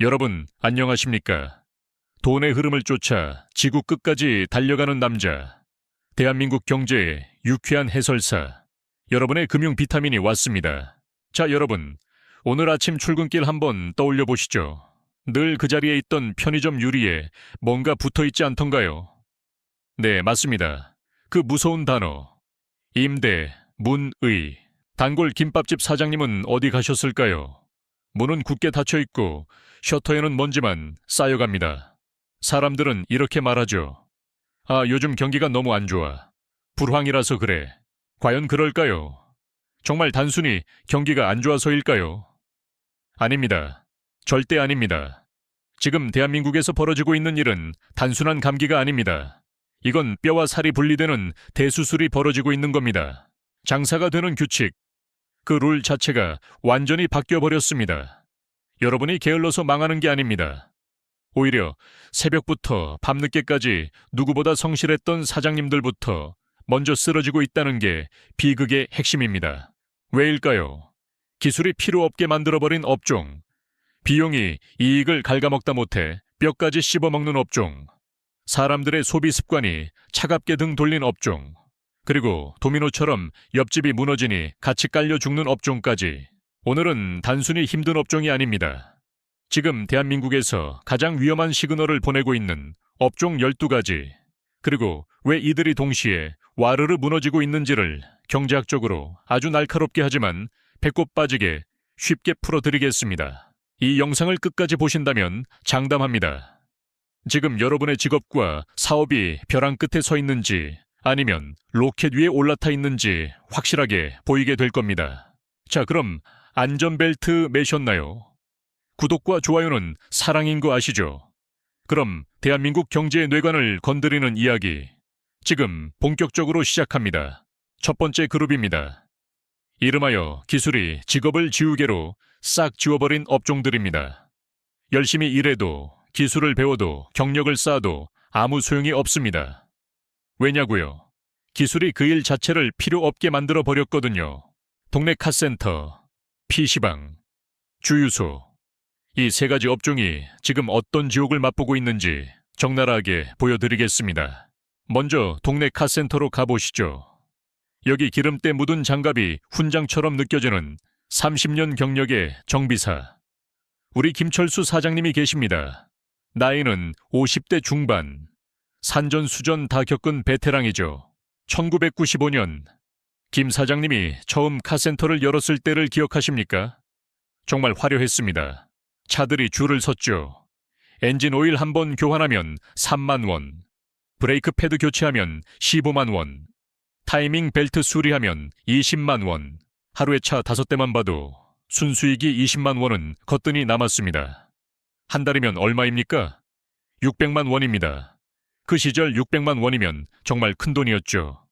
여러분, 안녕하십니까? 돈의 흐름을 쫓아 지구 끝까지 달려가는 남자, 대한민국 경제의 유쾌한 해설사, 여러분의 금융 비타민이 왔습니다. 자, 여러분, 오늘 아침 출근길 한번 떠올려 보시죠. 늘 그 자리에 있던 편의점 유리에 뭔가 붙어있지 않던가요? 네, 맞습니다. 그 무서운 단어, 임대, 문의. 단골 김밥집 사장님은 어디 가셨을까요? 문은 굳게 닫혀있고 셔터에는 먼지만 쌓여갑니다. 사람들은 이렇게 말하죠. 아, 요즘 경기가 너무 안 좋아. 불황이라서 그래. 과연 그럴까요? 정말 단순히 경기가 안 좋아서일까요? 아닙니다. 절대 아닙니다. 지금 대한민국에서 벌어지고 있는 일은 단순한 감기가 아닙니다. 이건 뼈와 살이 분리되는 대수술이 벌어지고 있는 겁니다. 장사가 되는 규칙, 그 룰 자체가 완전히 바뀌어버렸습니다. 여러분이 게을러서 망하는 게 아닙니다. 오히려 새벽부터 밤늦게까지 누구보다 성실했던 사장님들부터 먼저 쓰러지고 있다는 게 비극의 핵심입니다. 왜일까요? 기술이 필요 없게 만들어버린 업종, 비용이 이익을 갉아먹다 못해 뼈까지 씹어먹는 업종, 사람들의 소비 습관이 차갑게 등 돌린 업종, 그리고 도미노처럼 옆집이 무너지니 같이 깔려 죽는 업종까지. 오늘은 단순히 힘든 업종이 아닙니다. 지금 대한민국에서 가장 위험한 시그널을 보내고 있는 업종 12가지, 그리고 왜 이들이 동시에 와르르 무너지고 있는지를 경제학적으로 아주 날카롭게 하지만 배꼽 빠지게 쉽게 풀어드리겠습니다. 이 영상을 끝까지 보신다면 장담합니다. 지금 여러분의 직업과 사업이 벼랑 끝에 서 있는지 아니면 로켓 위에 올라타 있는지 확실하게 보이게 될 겁니다. 자, 그럼 안전벨트 매셨나요? 구독과 좋아요는 사랑인 거 아시죠? 그럼 대한민국 경제의 뇌관을 건드리는 이야기, 지금 본격적으로 시작합니다. 첫 번째 그룹입니다. 이름하여 기술이 직업을 지우개로 싹 지워버린 업종들입니다. 열심히 일해도 기술을 배워도 경력을 쌓아도 아무 소용이 없습니다. 왜냐고요? 기술이 그 일 자체를 필요 없게 만들어 버렸거든요. 동네 카센터, PC방, 주유소, 이 세 가지 업종이 지금 어떤 지옥을 맛보고 있는지 적나라하게 보여드리겠습니다. 먼저 동네 카센터로 가보시죠. 여기 기름때 묻은 장갑이 훈장처럼 느껴지는 30년 경력의 정비사. 우리 김철수 사장님이 계십니다. 나이는 50대 중반. 산전수전 다 겪은 베테랑이죠. 1995년 김 사장님이 처음 카센터를 열었을 때를 기억하십니까? 정말 화려했습니다. 차들이 줄을 섰죠. 엔진 오일 한 번 교환하면 3만 원, 브레이크 패드 교체하면 15만 원, 타이밍 벨트 수리하면 20만 원, 하루에 차 5대만 봐도 순수익이 20만 원은 거뜬히 남았습니다. 한 달이면 얼마입니까? 600만 원입니다. 그 시절 600만 원이면 정말 큰 돈이었죠.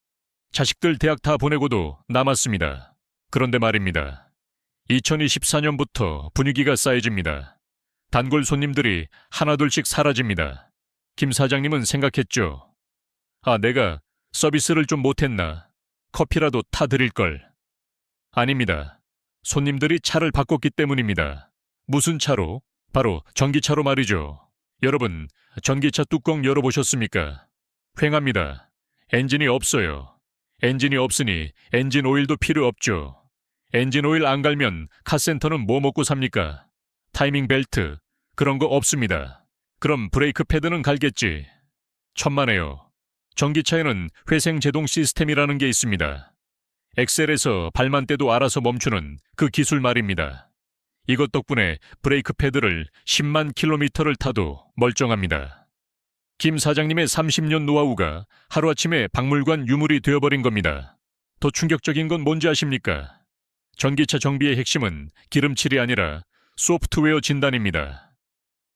자식들 대학 다 보내고도 남았습니다. 그런데 말입니다. 2024년부터 분위기가 싸해집니다. 단골 손님들이 하나둘씩 사라집니다. 김 사장님은 생각했죠. 아, 내가 서비스를 좀 못했나? 커피라도 타드릴걸. 아닙니다. 손님들이 차를 바꿨기 때문입니다. 무슨 차로? 바로 전기차로 말이죠. 여러분, 전기차 뚜껑 열어보셨습니까? 휑합니다. 엔진이 없어요. 엔진이 없으니 엔진 오일도 필요 없죠. 엔진 오일 안 갈면 카센터는 뭐 먹고 삽니까? 타이밍 벨트, 그런 거 없습니다. 그럼 브레이크 패드는 갈겠지. 천만에요. 전기차에는 회생 제동 시스템이라는 게 있습니다. 엑셀에서 발만 떼도 알아서 멈추는 그 기술 말입니다. 이것 덕분에 브레이크 패드를 10만 킬로미터를 타도 멀쩡합니다. 김 사장님의 30년 노하우가 하루아침에 박물관 유물이 되어버린 겁니다. 더 충격적인 건 뭔지 아십니까? 전기차 정비의 핵심은 기름칠이 아니라 소프트웨어 진단입니다.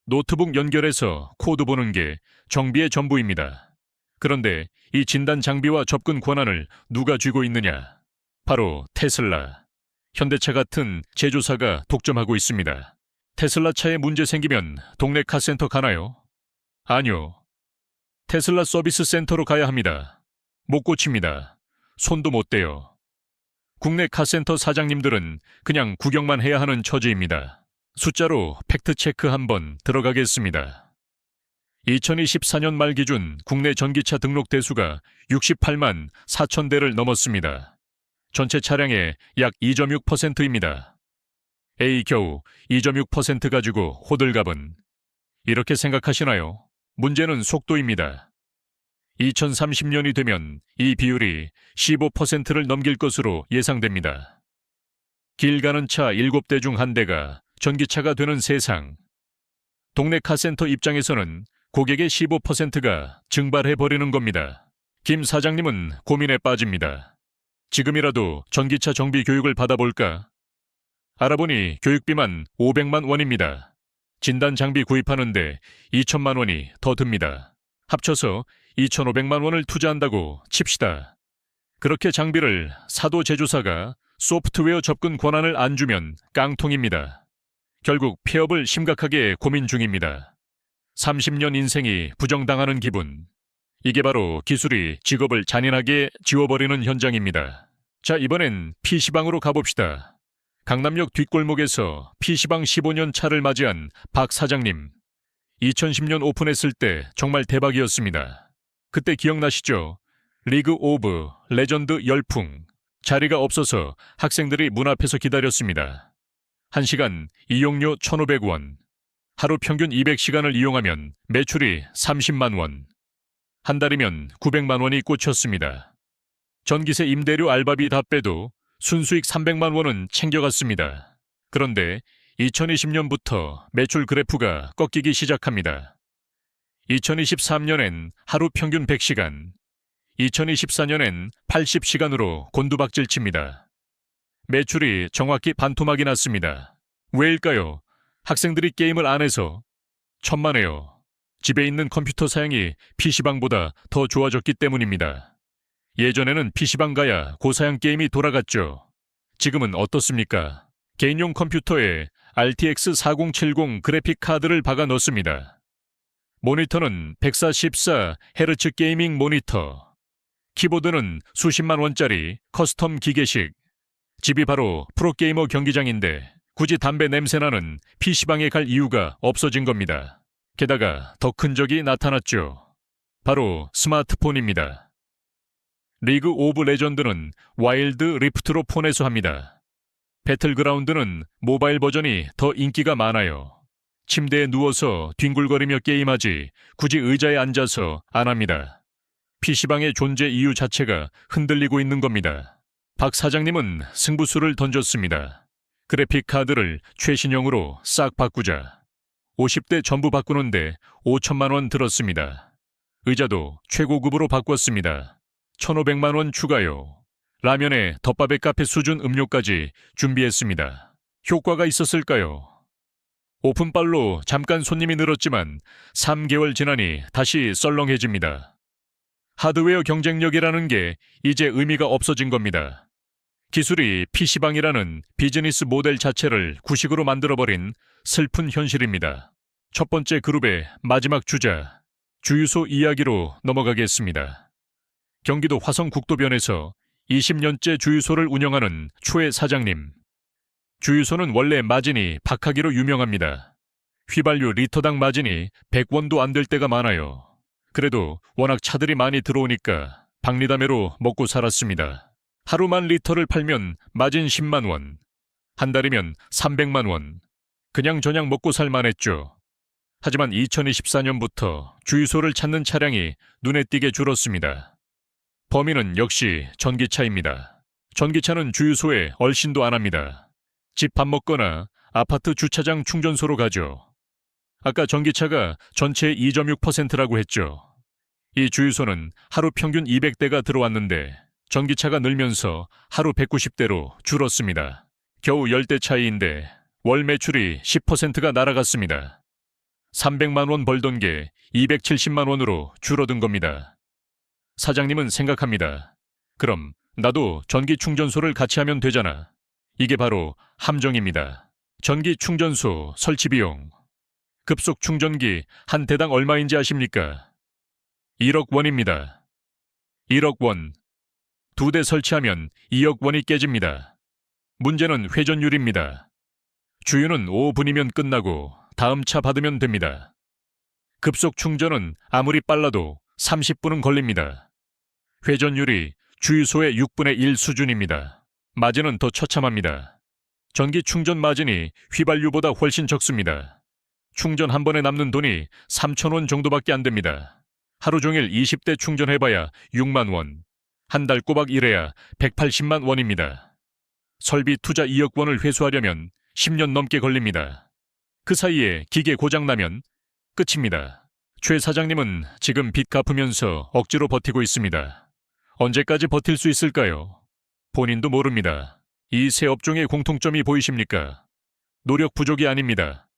노트북 연결해서 코드 보는 게 정비의 전부입니다. 그런데 이 진단 장비와 접근 권한을 누가 쥐고 있느냐? 바로 테슬라. 현대차 같은 제조사가 독점하고 있습니다. 테슬라 차에 문제 생기면 동네 카센터 가나요? 아니요. 테슬라 서비스 센터로 가야 합니다. 못 고칩니다. 손도 못 대요. 국내 카센터 사장님들은 그냥 구경만 해야 하는 처지입니다. 숫자로 팩트체크 한번 들어가겠습니다. 2024년 말 기준 국내 전기차 등록 대수가 68만 4천 대를 넘었습니다. 전체 차량의 약 2.6%입니다. 에이, 겨우 2.6% 가지고 호들갑은. 이렇게 생각하시나요? 문제는 속도입니다. 2030년이 되면 이 비율이 15%를 넘길 것으로 예상됩니다. 길 가는 차 7대 중 1대가 전기차가 되는 세상. 동네 카센터 입장에서는 고객의 15%가 증발해버리는 겁니다. 김 사장님은 고민에 빠집니다. 지금이라도 전기차 정비 교육을 받아볼까? 알아보니 교육비만 500만 원입니다. 진단 장비 구입하는데 2천만 원이 더 듭니다. 합쳐서 2,500만 원을 투자한다고 칩시다. 그렇게 장비를 사도 제조사가 소프트웨어 접근 권한을 안 주면 깡통입니다. 결국 폐업을 심각하게 고민 중입니다. 30년 인생이 부정당하는 기분. 이게 바로 기술이 직업을 잔인하게 지워버리는 현장입니다. 자, 이번엔 PC방으로 가봅시다. 강남역 뒷골목에서 PC방 15년 차를 맞이한 박 사장님. 2010년 오픈했을 때 정말 대박이었습니다. 그때 기억나시죠? 리그 오브 레전드 열풍. 자리가 없어서 학생들이 문 앞에서 기다렸습니다. 1시간 이용료 1,500원. 하루 평균 200시간을 이용하면 매출이 30만 원. 한 달이면 900만 원이 꽂혔습니다. 전기세 임대료 알바비 다 빼도 순수익 300만 원은 챙겨갔습니다. 그런데 2020년부터 매출 그래프가 꺾이기 시작합니다. 2023년엔 하루 평균 100시간, 2024년엔 80시간으로 곤두박질 칩니다. 매출이 정확히 반토막이 났습니다. 왜일까요? 학생들이 게임을 안 해서? 천만에요. 집에 있는 컴퓨터 사양이 PC방보다 더 좋아졌기 때문입니다. 예전에는 PC방 가야 고사양 게임이 돌아갔죠. 지금은 어떻습니까? 개인용 컴퓨터에 RTX 4070 그래픽 카드를 박아 넣습니다. 모니터는 144Hz 게이밍 모니터. 키보드는 수십만 원짜리 커스텀 기계식. 집이 바로 프로게이머 경기장인데 굳이 담배 냄새나는 PC방에 갈 이유가 없어진 겁니다. 게다가 더 큰 적이 나타났죠. 바로 스마트폰입니다. 리그 오브 레전드는 와일드 리프트로 폰에서 합니다. 배틀그라운드는 모바일 버전이 더 인기가 많아요. 침대에 누워서 뒹굴거리며 게임하지 굳이 의자에 앉아서 안 합니다. PC방의 존재 이유 자체가 흔들리고 있는 겁니다. 박 사장님은 승부수를 던졌습니다. 그래픽 카드를 최신형으로 싹 바꾸자. 50대 전부 바꾸는데 5천만 원 들었습니다. 의자도 최고급으로 바꿨습니다. 1,500만 원 추가요. 라면에 덮밥에 카페 수준 음료까지 준비했습니다. 효과가 있었을까요? 오픈빨로 잠깐 손님이 늘었지만 3개월 지나니 다시 썰렁해집니다. 하드웨어 경쟁력이라는 게 이제 의미가 없어진 겁니다. 기술이 PC방이라는 비즈니스 모델 자체를 구식으로 만들어버린 슬픈 현실입니다. 첫 번째 그룹의 마지막 주자, 주유소 이야기로 넘어가겠습니다. 경기도 화성국도변에서 20년째 주유소를 운영하는 초의 사장님. 주유소는 원래 마진이 박하기로 유명합니다. 휘발유 리터당 마진이 100원도 안 될 때가 많아요. 그래도 워낙 차들이 많이 들어오니까 박리담회로 먹고 살았습니다. 하루 10,000리터를 팔면 마진 10만 원. 한 달이면 300만 원. 그냥 저냥 먹고 살만했죠. 하지만 2024년부터 주유소를 찾는 차량이 눈에 띄게 줄었습니다. 범인은 역시 전기차입니다. 전기차는 주유소에 얼씬도 안 합니다. 집 밥 먹거나 아파트 주차장 충전소로 가죠. 아까 전기차가 전체의 2.6%라고 했죠. 이 주유소는 하루 평균 200대가 들어왔는데 전기차가 늘면서 하루 190대로 줄었습니다. 겨우 10대 차이인데 월 매출이 10%가 날아갔습니다. 300만 원 벌던 게 270만 원으로 줄어든 겁니다. 사장님은 생각합니다. 그럼 나도 전기 충전소를 같이 하면 되잖아. 이게 바로 함정입니다. 전기 충전소 설치 비용. 급속 충전기 한 대당 얼마인지 아십니까? 1억 원입니다. 1억 원. 2대 설치하면 2억 원이 깨집니다. 문제는 회전율입니다. 주유는 5분이면 끝나고 다음 차 받으면 됩니다. 급속 충전은 아무리 빨라도 30분은 걸립니다. 회전율이 주유소의 6분의 1 수준입니다. 마진은 더 처참합니다. 전기 충전 마진이 휘발유보다 훨씬 적습니다. 충전 한 번에 남는 돈이 3,000원 정도밖에 안 됩니다. 하루 종일 20대 충전해봐야 6만 원. 한 달 꼬박 일해야 180만 원입니다. 설비 투자 2억 원을 회수하려면 10년 넘게 걸립니다. 그 사이에 기계 고장나면 끝입니다. 최 사장님은 지금 빚 갚으면서 억지로 버티고 있습니다. 언제까지 버틸 수 있을까요? 본인도 모릅니다. 이 세 업종의 공통점이 보이십니까? 노력 부족이 아닙니다.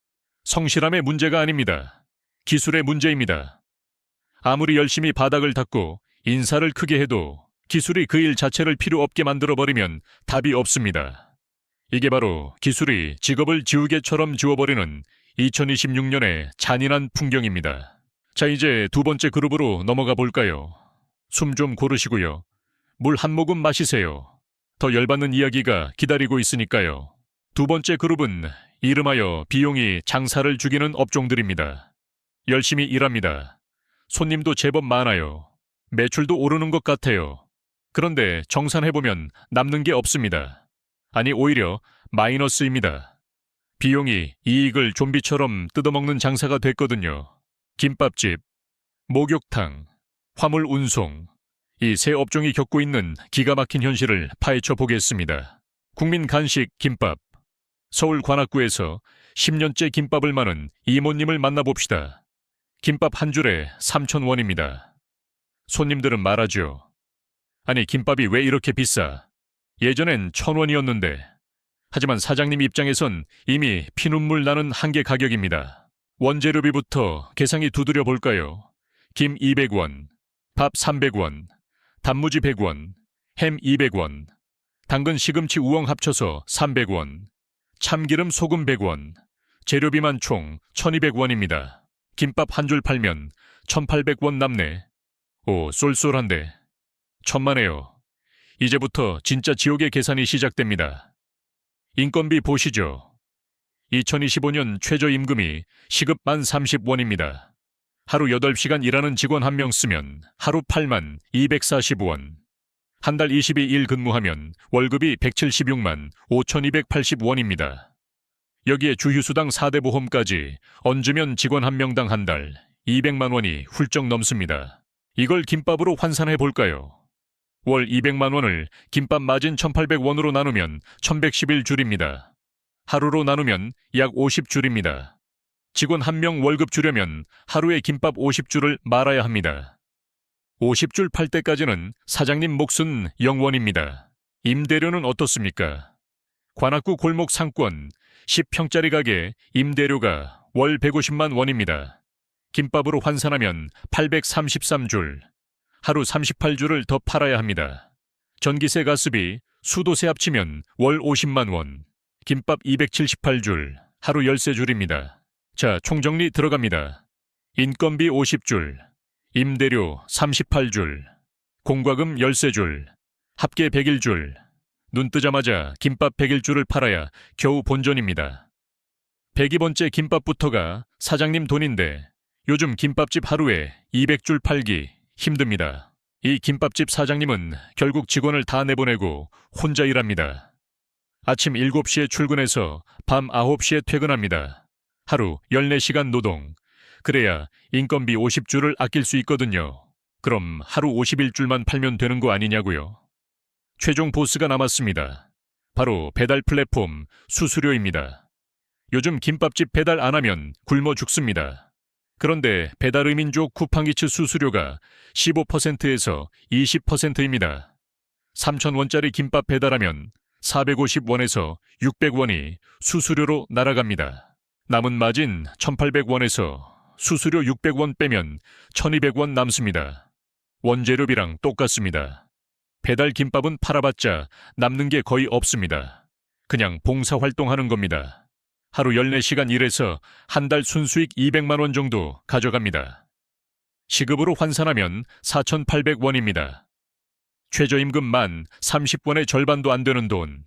성실함의 문제가 아닙니다. 기술의 문제입니다. 아무리 열심히 바닥을 닦고 인사를 크게 해도 기술이 그 일 자체를 필요 없게 만들어버리면 답이 없습니다. 이게 바로 기술이 직업을 지우개처럼 지워버리는 2026년의 잔인한 풍경입니다. 자, 이제 두 번째 그룹으로 넘어가 볼까요? 숨 좀 고르시고요. 물 한 모금 마시세요. 더 열받는 이야기가 기다리고 있으니까요. 두 번째 그룹은 이름하여 비용이 장사를 죽이는 업종들입니다. 열심히 일합니다. 손님도 제법 많아요. 매출도 오르는 것 같아요. 그런데 정산해보면 남는 게 없습니다. 아니, 오히려 마이너스입니다. 비용이 이익을 좀비처럼 뜯어먹는 장사가 됐거든요. 김밥집, 목욕탕, 화물 운송, 이 세 업종이 겪고 있는 기가 막힌 현실을 파헤쳐 보겠습니다. 국민 간식 김밥. 서울 관악구에서 10년째 김밥을 마는 이모님을 만나봅시다. 김밥 한 줄에 3,000원입니다. 손님들은 말하죠. 아니, 김밥이 왜 이렇게 비싸? 예전엔 1,000원이었는데. 하지만 사장님 입장에선 이미 피눈물 나는 한계 가격입니다. 원재료비부터 계산이 두드려 볼까요? 김 200원, 밥 300원, 단무지 100원, 햄 200원, 당근 시금치 우엉 합쳐서 300원, 참기름 소금 100원, 재료비만 총 1,200원입니다. 김밥 한 줄 팔면 1,800원 남네. 오, 쏠쏠한데. 천만에요. 이제부터 진짜 지옥의 계산이 시작됩니다. 인건비 보시죠. 2025년 최저임금이 시급 1030원입니다. 하루 8시간 일하는 직원 한 명 쓰면 하루 8만 240원. 한 달 22일 근무하면 월급이 176만 5280원입니다. 여기에 주휴수당 4대 보험까지 얹으면 직원 한 명당 한 달 200만 원이 훌쩍 넘습니다. 이걸 김밥으로 환산해 볼까요? 월 200만 원을 김밥 마진 1,800원으로 나누면 1,111줄입니다. 하루로 나누면 약 50줄입니다. 직원 한 명 월급 주려면 하루에 김밥 50줄을 말아야 합니다. 50줄 팔 때까지는 사장님 몫은 0원입니다. 임대료는 어떻습니까? 관악구 골목 상권 10평짜리 가게 임대료가 월 150만 원입니다. 김밥으로 환산하면 833줄, 하루 38줄을 더 팔아야 합니다. 전기세 가스비, 수도세 합치면 월 50만 원, 김밥 278줄, 하루 13줄입니다. 자, 총정리 들어갑니다. 인건비 50줄, 임대료 38줄, 공과금 13줄, 합계 101줄, 눈 뜨자마자 김밥 101줄을 팔아야 겨우 본전입니다. 102번째 김밥부터가 사장님 돈인데 요즘 김밥집 하루에 200줄 팔기 힘듭니다. 이 김밥집 사장님은 결국 직원을 다 내보내고 혼자 일합니다. 아침 7시에 출근해서 밤 9시에 퇴근합니다. 하루 14시간 노동. 그래야 인건비 50줄을 아낄 수 있거든요. 그럼 하루 51줄만 팔면 되는 거 아니냐고요. 최종 보스가 남았습니다. 바로 배달 플랫폼 수수료입니다. 요즘 김밥집 배달 안 하면 굶어 죽습니다. 그런데 배달의민족 쿠팡이츠 수수료가 15%에서 20%입니다. 3,000원짜리 김밥 배달하면 450원에서 600원이 수수료로 날아갑니다. 남은 마진 1,800원에서 수수료 600원 빼면 1,200원 남습니다. 원재료비랑 똑같습니다. 배달 김밥은 팔아봤자 남는 게 거의 없습니다. 그냥 봉사활동하는 겁니다. 하루 14시간 일해서 한 달 순수익 200만 원 정도 가져갑니다. 시급으로 환산하면 4,800원입니다. 최저임금 만 30원의 절반도 안 되는 돈.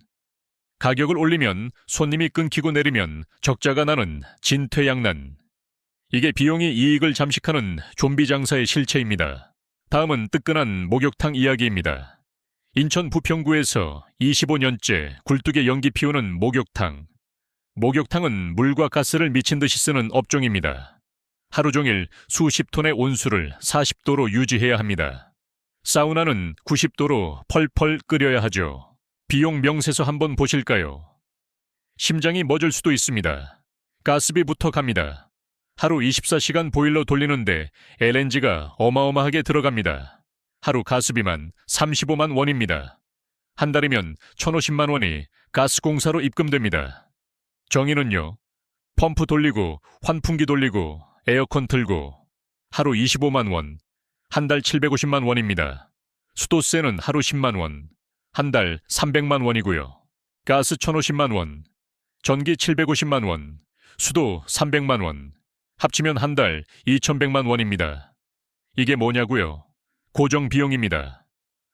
가격을 올리면 손님이 끊기고 내리면 적자가 나는 진퇴양난. 이게 비용이 이익을 잠식하는 좀비 장사의 실체입니다. 다음은 뜨끈한 목욕탕 이야기입니다. 인천 부평구에서 25년째 굴뚝에 연기 피우는 목욕탕. 목욕탕은 물과 가스를 미친 듯이 쓰는 업종입니다. 하루 종일 수십 톤의 온수를 40도로 유지해야 합니다. 사우나는 90도로 펄펄 끓여야 하죠. 비용 명세서 한번 보실까요? 심장이 멎을 수도 있습니다. 가스비부터 갑니다. 하루 24시간 보일러 돌리는데 LNG가 어마어마하게 들어갑니다. 하루 가스비만 35만 원입니다. 한 달이면 1,050만 원이 가스공사로 입금됩니다. 정의는요. 펌프 돌리고 환풍기 돌리고 에어컨 틀고 하루 25만 원, 한 달 750만 원입니다. 수도세는 하루 10만 원, 한 달 300만 원이고요. 가스 1,050만 원, 전기 750만 원, 수도 300만 원, 합치면 한 달 2,100만 원입니다. 이게 뭐냐고요? 고정 비용입니다.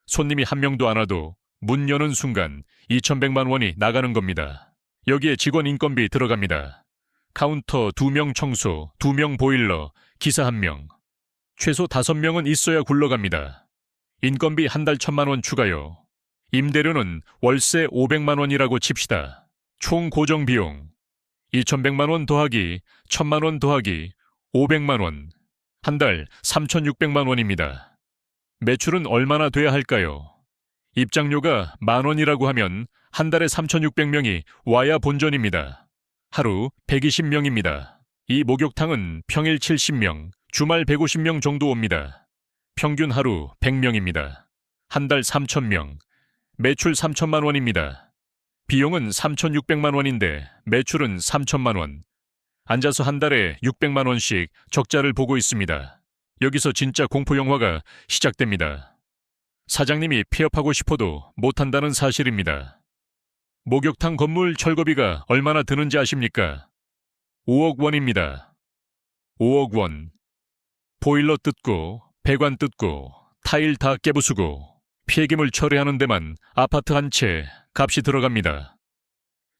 손님이 한 명도 안 와도 문 여는 순간 2,100만 원이 나가는 겁니다. 여기에 직원 인건비 들어갑니다. 카운터 2명 청소, 2명 보일러, 기사 1명. 최소 5명은 있어야 굴러갑니다. 인건비 한 달 1,000만 원 추가요. 임대료는 월세 500만 원이라고 칩시다. 총 고정 비용 2,100만 원 더하기 1,000만 원 더하기 500만 원. 한 달 3,600만 원입니다. 매출은 얼마나 돼야 할까요? 입장료가 10,000원이라고 하면 한 달에 3,600명이 와야 본전입니다. 하루 120명입니다. 이 목욕탕은 평일 70명, 주말 150명 정도 옵니다. 평균 하루 100명입니다. 한 달 3,000명, 매출 3,000만 원입니다. 비용은 3,600만 원인데 매출은 3,000만 원. 앉아서 한 달에 600만 원씩 적자를 보고 있습니다. 여기서 진짜 공포영화가 시작됩니다. 사장님이 폐업하고 싶어도 못한다는 사실입니다. 목욕탕 건물 철거비가 얼마나 드는지 아십니까? 5억 원입니다. 5억 원. 보일러 뜯고, 배관 뜯고, 타일 다 깨부수고, 폐기물 처리하는 데만 아파트 한 채 값이 들어갑니다.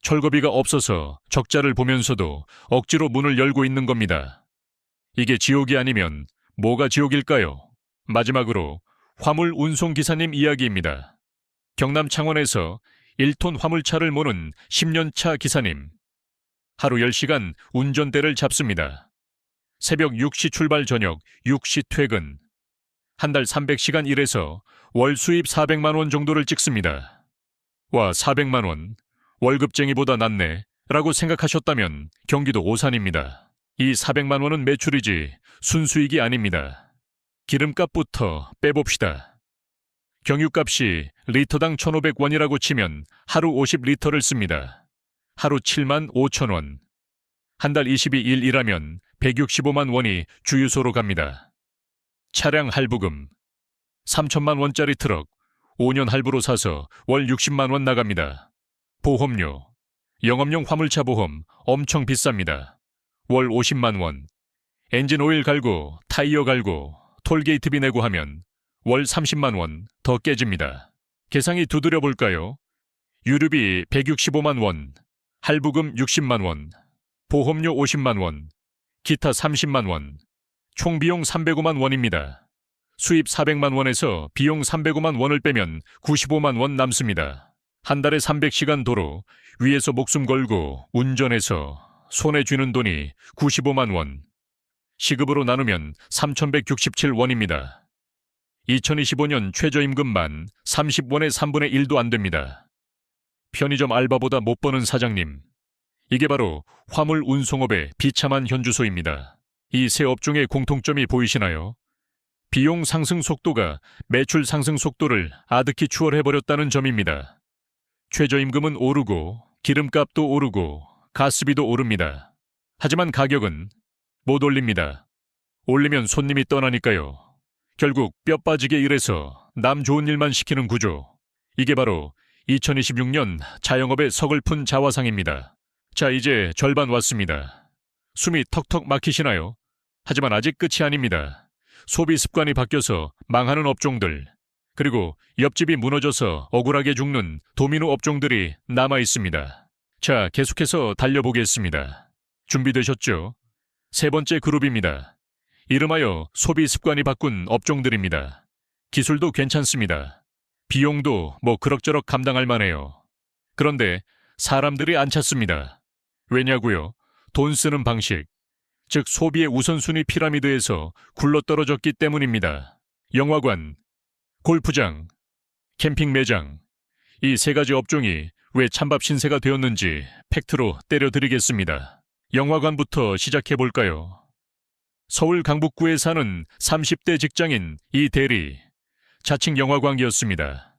철거비가 없어서 적자를 보면서도 억지로 문을 열고 있는 겁니다. 이게 지옥이 아니면 뭐가 지옥일까요? 마지막으로 화물 운송기사님 이야기입니다. 경남 창원에서 1톤 화물차를 모는 10년차 기사님. 하루 10시간 운전대를 잡습니다. 새벽 6시 출발 저녁 6시 퇴근. 한 달 300시간 일해서 월 수입 400만 원 정도를 찍습니다. 와, 400만 원. 월급쟁이보다 낫네 라고 생각하셨다면 경기도 오산입니다. 이 400만 원은 매출이지 순수익이 아닙니다. 기름값부터 빼봅시다. 경유값이 리터당 1,500원이라고 치면 하루 50리터를 씁니다. 하루 7만 5천 원. 한 달 22일 일하면 165만 원이 주유소로 갑니다. 차량 할부금 3천만 원짜리 트럭 5년 할부로 사서 월 60만 원 나갑니다. 보험료, 영업용 화물차 보험 엄청 비쌉니다. 월 50만 원. 엔진 오일 갈고 타이어 갈고 톨게이트비 내고 하면 월 30만 원 더 깨집니다. 계상이 두드려 볼까요? 유류비 165만 원, 할부금 60만 원, 보험료 50만 원, 기타 30만 원, 총 비용 305만 원입니다. 수입 400만 원에서 비용 305만 원을 빼면 95만 원 남습니다. 한 달에 300시간 도로 위에서 목숨 걸고 운전해서 손에 쥐는 돈이 95만 원. 시급으로 나누면 3,167원입니다. 2025년 최저임금만 30원의 3분의 1도 안 됩니다. 편의점 알바보다 못 버는 사장님. 이게 바로 화물 운송업의 비참한 현주소입니다. 이 세 업종의 공통점이 보이시나요? 비용 상승 속도가 매출 상승 속도를 아득히 추월해버렸다는 점입니다. 최저임금은 오르고 기름값도 오르고 가스비도 오릅니다. 하지만 가격은 못 올립니다. 올리면 손님이 떠나니까요. 결국 뼈 빠지게 일해서 남 좋은 일만 시키는 구조. 이게 바로 2026년 자영업의 서글픈 자화상입니다. 자, 이제 절반 왔습니다. 숨이 턱턱 막히시나요? 하지만 아직 끝이 아닙니다. 소비 습관이 바뀌어서 망하는 업종들, 그리고 옆집이 무너져서 억울하게 죽는 도미노 업종들이 남아 있습니다. 자, 계속해서 달려보겠습니다. 준비되셨죠? 세 번째 그룹입니다. 이름하여 소비 습관이 바꾼 업종들입니다. 기술도 괜찮습니다. 비용도 그럭저럭 감당할 만해요. 그런데 사람들이 안 찾습니다. 왜냐고요? 돈 쓰는 방식, 즉 소비의 우선순위 피라미드에서 굴러떨어졌기 때문입니다. 영화관, 골프장, 캠핑 매장, 이 세 가지 업종이 왜 찬밥 신세가 되었는지 팩트로 때려드리겠습니다. 영화관부터 시작해볼까요? 서울 강북구에 사는 30대 직장인 이 대리, 자칭 영화광이었습니다.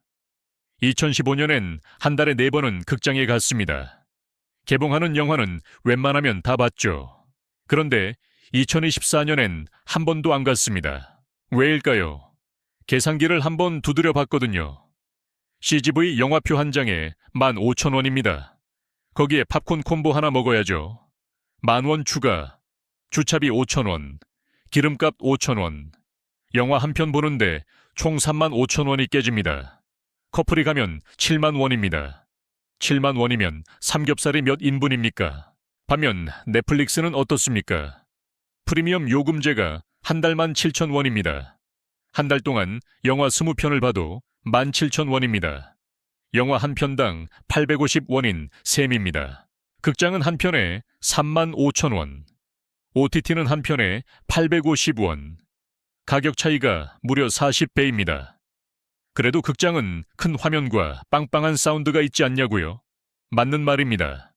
2015년엔 한 달에 4번은 극장에 갔습니다. 개봉하는 영화는 웬만하면 다 봤죠. 그런데 2024년엔 한 번도 안 갔습니다. 왜일까요? 계산기를 한번 두드려 봤거든요. CGV 영화표 한 장에 15,000원입니다. 거기에 팝콘 콤보 하나 먹어야죠. 10,000원 추가, 주차비 5,000원, 기름값 5,000원, 영화 한 편 보는데 총 35,000원이 깨집니다. 커플이 가면 70,000원입니다. 70,000원이면 삼겹살이 몇 인분입니까? 반면 넷플릭스는 어떻습니까? 프리미엄 요금제가 한 달만 7,000원입니다. 한 달 동안 영화 20편을 봐도 17,000원입니다. 영화 한 편당 850원인 셈입니다. 극장은 한 편에 35,000원, OTT는 한 편에 850원. 가격 차이가 무려 40배입니다. 그래도 극장은 큰 화면과 빵빵한 사운드가 있지 않냐고요? 맞는 말입니다.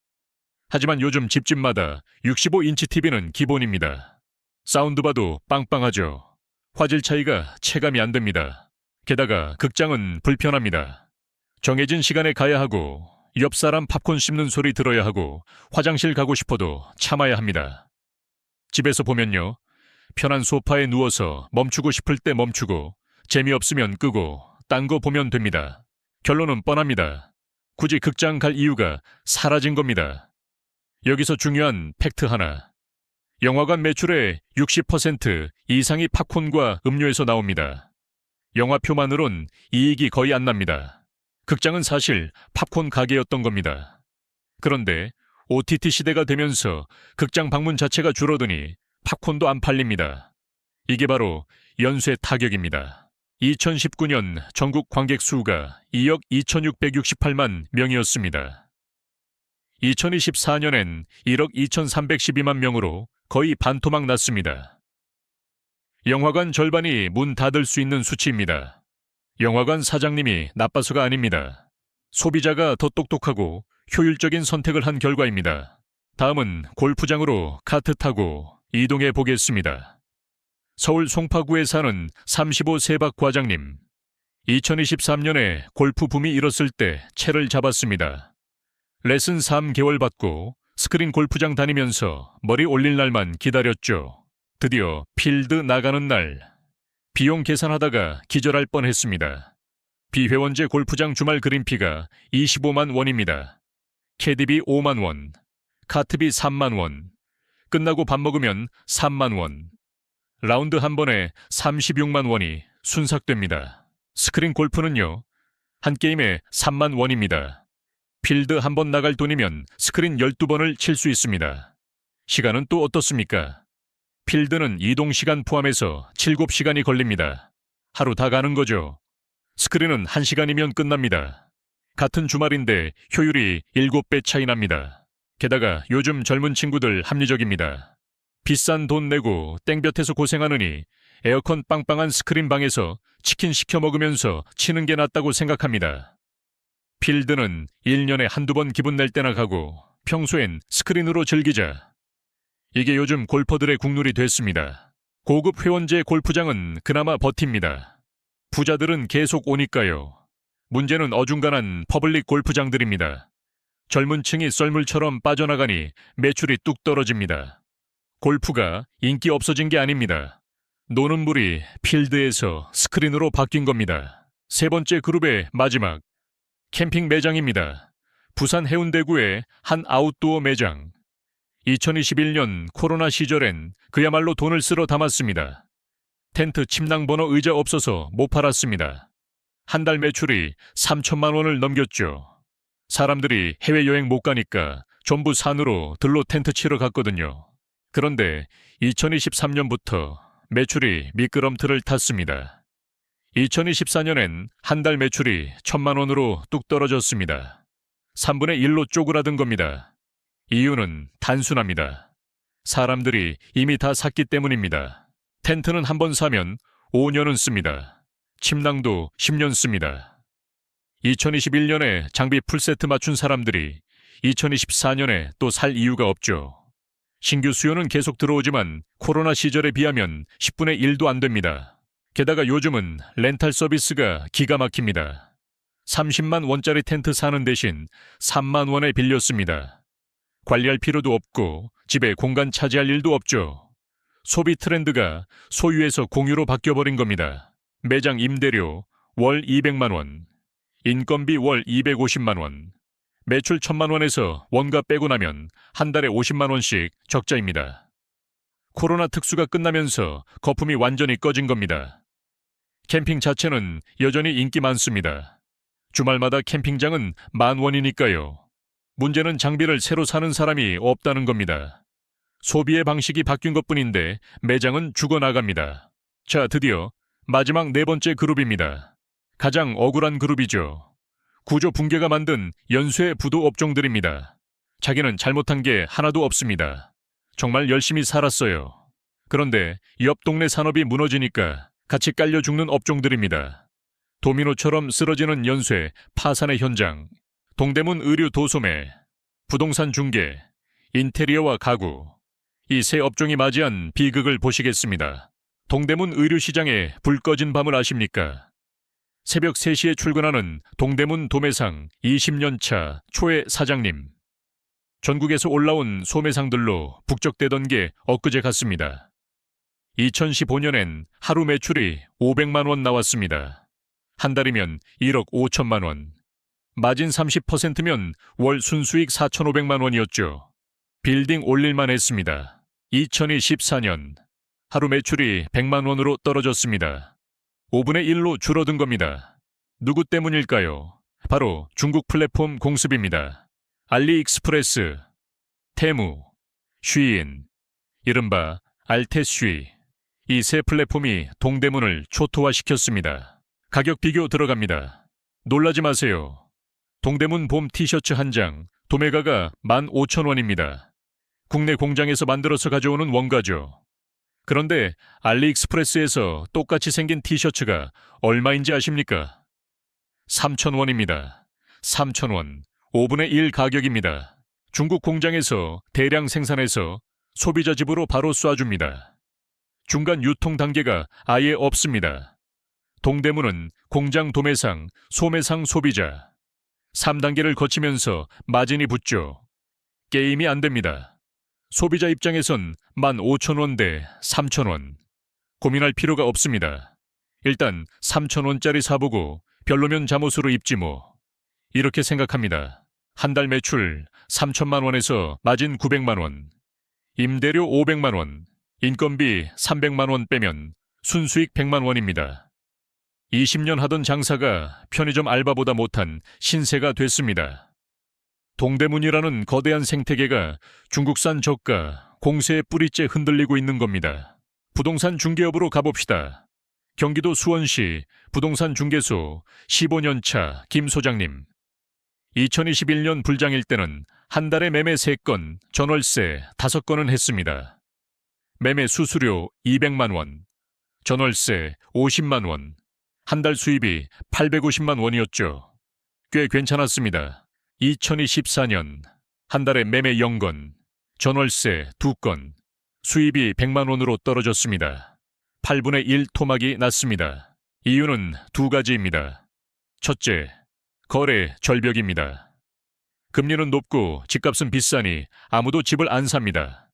하지만 요즘 집집마다 65인치 TV는 기본입니다. 사운드 봐도 빵빵하죠. 화질 차이가 체감이 안 됩니다. 게다가 극장은 불편합니다. 정해진 시간에 가야 하고, 옆 사람 팝콘 씹는 소리 들어야 하고, 화장실 가고 싶어도 참아야 합니다. 집에서 보면요, 편한 소파에 누워서 멈추고 싶을 때 멈추고, 재미없으면 끄고, 딴 거 보면 됩니다. 결론은 뻔합니다. 굳이 극장 갈 이유가 사라진 겁니다. 여기서 중요한 팩트 하나. 영화관 매출의 60% 이상이 팝콘과 음료에서 나옵니다. 영화표만으론 이익이 거의 안 납니다. 극장은 사실 팝콘 가게였던 겁니다. 그런데 OTT 시대가 되면서 극장 방문 자체가 줄어드니 팝콘도 안 팔립니다. 이게 바로 연쇄 타격입니다. 2019년 전국 관객 수가 2억 2,668만 명이었습니다. 2024년엔 1억 2,312만 명으로 거의 반토막 났습니다. 영화관 절반이 문 닫을 수 있는 수치입니다. 영화관 사장님이 나빠서가 아닙니다. 소비자가 더 똑똑하고 효율적인 선택을 한 결과입니다. 다음은 골프장으로 카트 타고 이동해 보겠습니다. 서울 송파구에 사는 35세박 과장님. 2023년에 골프 붐이 일었을 때 채를 잡았습니다. 레슨 3개월 받고 스크린 골프장 다니면서 머리 올릴 날만 기다렸죠. 드디어 필드 나가는 날. 비용 계산하다가 기절할 뻔했습니다. 비회원제 골프장 주말 그린피가 25만 원입니다. 캐디비 5만 원, 카트비 3만 원, 끝나고 밥 먹으면 3만 원. 라운드 한 번에 36만 원이 순삭됩니다. 스크린 골프는요, 한 게임에 3만 원입니다. 필드 한 번 나갈 돈이면 스크린 12번을 칠 수 있습니다. 시간은 또 어떻습니까? 필드는 이동 시간 포함해서 7시간이 걸립니다. 하루 다 가는 거죠. 스크린은 1시간이면 끝납니다. 같은 주말인데 효율이 7배 차이 납니다. 게다가 요즘 젊은 친구들 합리적입니다. 비싼 돈 내고 땡볕에서 고생하느니 에어컨 빵빵한 스크린 방에서 치킨 시켜 먹으면서 치는 게 낫다고 생각합니다. 필드는 1년에 한두 번 기분 낼 때나 가고 평소엔 스크린으로 즐기자. 이게 요즘 골퍼들의 국룰이 됐습니다. 고급 회원제 골프장은 그나마 버팁니다. 부자들은 계속 오니까요. 문제는 어중간한 퍼블릭 골프장들입니다. 젊은 층이 썰물처럼 빠져나가니 매출이 뚝 떨어집니다. 골프가 인기 없어진 게 아닙니다. 노는 물이 필드에서 스크린으로 바뀐 겁니다. 세 번째 그룹의 마지막, 캠핑 매장입니다. 부산 해운대구의 한 아웃도어 매장. 2021년 코로나 시절엔 그야말로 돈을 쓸어 담았습니다. 텐트, 침낭 버너 의자 없어서 못 팔았습니다. 한 달 매출이 3천만 원을 넘겼죠. 사람들이 해외여행 못 가니까 전부 산으로 들로 텐트 치러 갔거든요. 그런데 2023년부터 매출이 미끄럼틀을 탔습니다. 2024년엔 한 달 매출이 1천만 원으로 뚝 떨어졌습니다. 3분의 1로 쪼그라든 겁니다. 이유는 단순합니다. 사람들이 이미 다 샀기 때문입니다. 텐트는 한 번 사면 5년은 씁니다. 침낭도 10년 씁니다. 2021년에 장비 풀세트 맞춘 사람들이 2024년에 또 살 이유가 없죠. 신규 수요는 계속 들어오지만 코로나 시절에 비하면 10분의 1도 안 됩니다. 게다가 요즘은 렌탈 서비스가 기가 막힙니다. 30만 원짜리 텐트 사는 대신 3만 원에 빌렸습니다. 관리할 필요도 없고 집에 공간 차지할 일도 없죠. 소비 트렌드가 소유에서 공유로 바뀌어버린 겁니다. 매장 임대료 월 200만 원, 인건비 월 250만 원, 매출 1,000만 원에서 원가 빼고 나면 한 달에 50만 원씩 적자입니다. 코로나 특수가 끝나면서 거품이 완전히 꺼진 겁니다. 캠핑 자체는 여전히 인기 많습니다. 주말마다 캠핑장은 10,000원이니까요. 문제는 장비를 새로 사는 사람이 없다는 겁니다. 소비의 방식이 바뀐 것뿐인데 매장은 죽어나갑니다. 자, 드디어 마지막 네 번째 그룹입니다. 가장 억울한 그룹이죠. 구조 붕괴가 만든 연쇄 부도 업종들입니다. 자기는 잘못한 게 하나도 없습니다. 정말 열심히 살았어요. 그런데 옆 동네 산업이 무너지니까 같이 깔려 죽는 업종들입니다. 도미노처럼 쓰러지는 연쇄, 파산의 현장, 동대문 의류 도소매, 부동산 중개, 인테리어와 가구, 이 세 업종이 맞이한 비극을 보시겠습니다. 동대문 의류시장에 불 꺼진 밤을 아십니까? 새벽 3시에 출근하는 동대문 도매상 20년 차 초의 사장님. 전국에서 올라온 소매상들로 북적대던 게 엊그제 같습니다. 2015년엔 하루 매출이 500만 원 나왔습니다. 한 달이면 1억 5천만 원. 마진 30%면 월 순수익 4,500만 원이었죠. 빌딩 올릴만 했습니다. 2024년 하루 매출이 100만 원으로 떨어졌습니다. 5분의 1로 줄어든 겁니다. 누구 때문일까요? 바로 중국 플랫폼 공습입니다. 알리익스프레스, 테무, 쉬인, 이른바 알테쉬, 이 세 플랫폼이 동대문을 초토화시켰습니다. 가격 비교 들어갑니다. 놀라지 마세요. 동대문 봄 티셔츠 한 장, 도매가가 15,000원입니다. 국내 공장에서 만들어서 가져오는 원가죠. 그런데 알리익스프레스에서 똑같이 생긴 티셔츠가 얼마인지 아십니까? 3,000원입니다. 3,000원, 5분의 1 가격입니다. 중국 공장에서 대량 생산해서 소비자 집으로 바로 쏴줍니다. 중간 유통 단계가 아예 없습니다. 동대문은 공장 도매상, 소매상 소비자. 3단계를 거치면서 마진이 붙죠. 게임이 안 됩니다. 소비자 입장에선 15,000원 대 3,000원. 고민할 필요가 없습니다. 일단 3,000원짜리 사보고 별로면 잠옷으로 입지 뭐. 이렇게 생각합니다. 한 달 매출 3천만 원에서 마진 900만 원. 임대료 500만 원. 인건비 300만 원 빼면 순수익 100만 원입니다. 20년 하던 장사가 편의점 알바보다 못한 신세가 됐습니다. 동대문이라는 거대한 생태계가 중국산 저가, 공세의 뿌리째 흔들리고 있는 겁니다. 부동산 중개업으로 가봅시다. 경기도 수원시 부동산 중개소 15년 차 김 소장님. 2021년 불장일 때는 한 달에 매매 3건, 전월세 5건은 했습니다. 매매 수수료 200만 원, 전월세 50만 원, 한 달 수입이 850만 원이었죠. 꽤 괜찮았습니다. 2024년 한 달에 매매 0건, 전월세 2건, 수입이 100만 원으로 떨어졌습니다. 8분의 1 토막이 났습니다. 이유는 두 가지입니다. 첫째, 거래 절벽입니다. 금리는 높고 집값은 비싸니 아무도 집을 안 삽니다.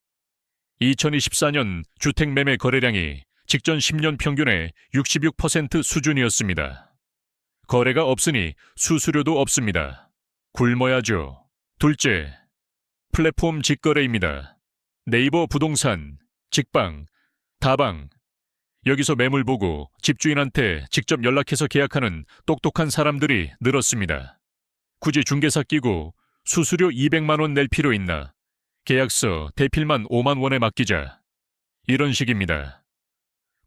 2024년 주택 매매 거래량이 직전 10년 평균의 66% 수준이었습니다. 거래가 없으니 수수료도 없습니다. 굶어야죠. 둘째, 플랫폼 직거래입니다. 네이버 부동산, 직방, 다방, 여기서 매물 보고 집주인한테 직접 연락해서 계약하는 똑똑한 사람들이 늘었습니다. 굳이 중개사 끼고 수수료 200만 원 낼 필요 있나? 계약서 대필만 5만 원에 맡기자. 이런 식입니다.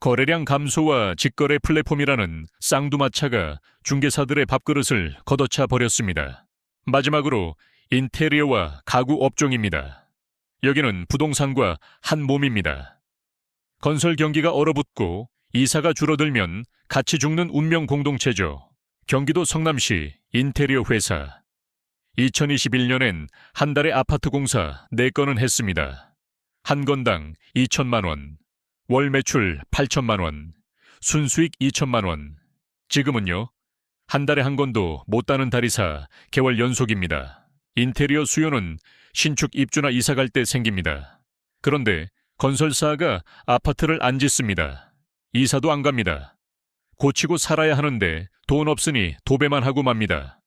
거래량 감소와 직거래 플랫폼이라는 쌍두마차가 중개사들의 밥그릇을 걷어차 버렸습니다. 마지막으로 인테리어와 가구 업종입니다. 여기는 부동산과 한 몸입니다. 건설 경기가 얼어붙고 이사가 줄어들면 같이 죽는 운명 공동체죠. 경기도 성남시 인테리어 회사. 2021년엔 한 달에 아파트 공사 4건은 했습니다. 한 건당 2천만 원, 월 매출 8천만 원, 순수익 2천만 원. 지금은요, 한 달에 한 건도 못 따는 다리사 개월 연속입니다. 인테리어 수요는 신축 입주나 이사 갈 때 생깁니다. 그런데 건설사가 아파트를 안 짓습니다. 이사도 안 갑니다. 고치고 살아야 하는데 돈 없으니 도배만 하고 맙니다.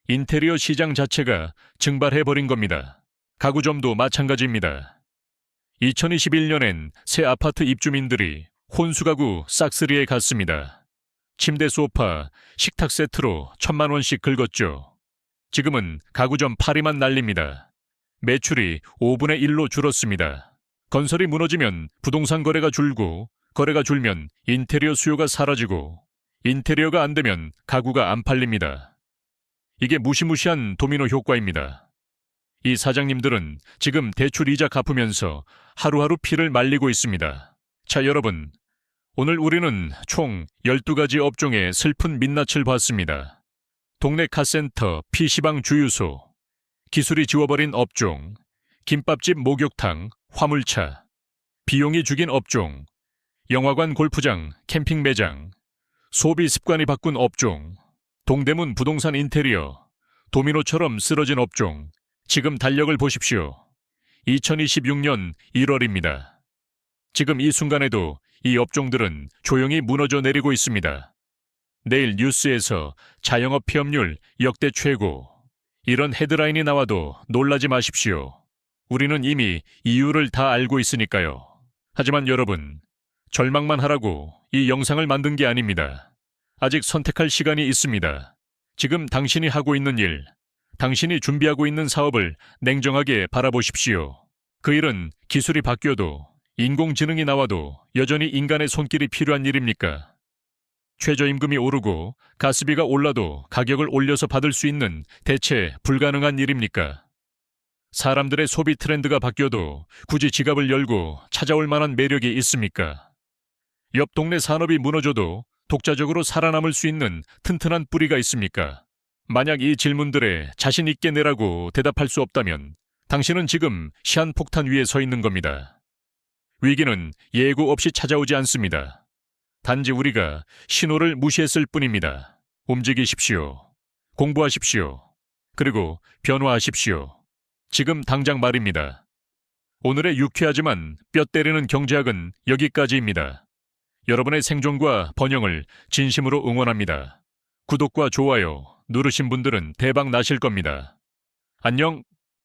인테리어 시장 자체가 증발해버린 겁니다. 가구점도 마찬가지입니다. 2021년엔 새 아파트 입주민들이 혼수가구 싹쓸이에 갔습니다. 침대 소파, 식탁 세트로 1,000만 원씩 긁었죠. 지금은 가구점 파리만 날립니다. 매출이 5분의 1로 줄었습니다. 건설이 무너지면 부동산 거래가 줄고, 거래가 줄면 인테리어 수요가 사라지고, 인테리어가 안 되면 가구가 안 팔립니다. 이게 무시무시한 도미노 효과입니다. 이 사장님들은 지금 대출 이자 갚으면서 하루하루 피를 말리고 있습니다. 자, 여러분, 오늘 우리는 총 12가지 업종의 슬픈 민낯을 봤습니다. 동네 카센터, PC방 주유소, 기술이 지워버린 업종, 김밥집 목욕탕, 화물차, 비용이 죽인 업종, 영화관 골프장, 캠핑 매장, 소비 습관이 바꾼 업종, 동대문 부동산 인테리어, 도미노처럼 쓰러진 업종, 지금 달력을 보십시오. 2026년 1월입니다. 지금 이 순간에도 이 업종들은 조용히 무너져 내리고 있습니다. 내일 뉴스에서 자영업 폐업률 역대 최고. 이런 헤드라인이 나와도 놀라지 마십시오. 우리는 이미 이유를 다 알고 있으니까요. 하지만 여러분, 절망만 하라고 이 영상을 만든 게 아닙니다. 아직 선택할 시간이 있습니다. 지금 당신이 하고 있는 일, 당신이 준비하고 있는 사업을 냉정하게 바라보십시오. 그 일은 기술이 바뀌어도 인공지능이 나와도 여전히 인간의 손길이 필요한 일입니까? 최저임금이 오르고 가스비가 올라도 가격을 올려서 받을 수 있는 대체 불가능한 일입니까? 사람들의 소비 트렌드가 바뀌어도 굳이 지갑을 열고 찾아올 만한 매력이 있습니까? 옆 동네 산업이 무너져도 독자적으로 살아남을 수 있는 튼튼한 뿌리가 있습니까? 만약 이 질문들에 자신 있게 내라고 대답할 수 없다면 당신은 지금 시한폭탄 위에 서 있는 겁니다. 위기는 예고 없이 찾아오지 않습니다. 단지 우리가 신호를 무시했을 뿐입니다. 움직이십시오. 공부하십시오. 그리고 변화하십시오. 지금 당장 말입니다. 오늘의 유쾌하지만 뼈 때리는 경제학은 여기까지입니다. 여러분의 생존과 번영을 진심으로 응원합니다. 구독과 좋아요 누르신 분들은 대박 나실 겁니다. 안녕.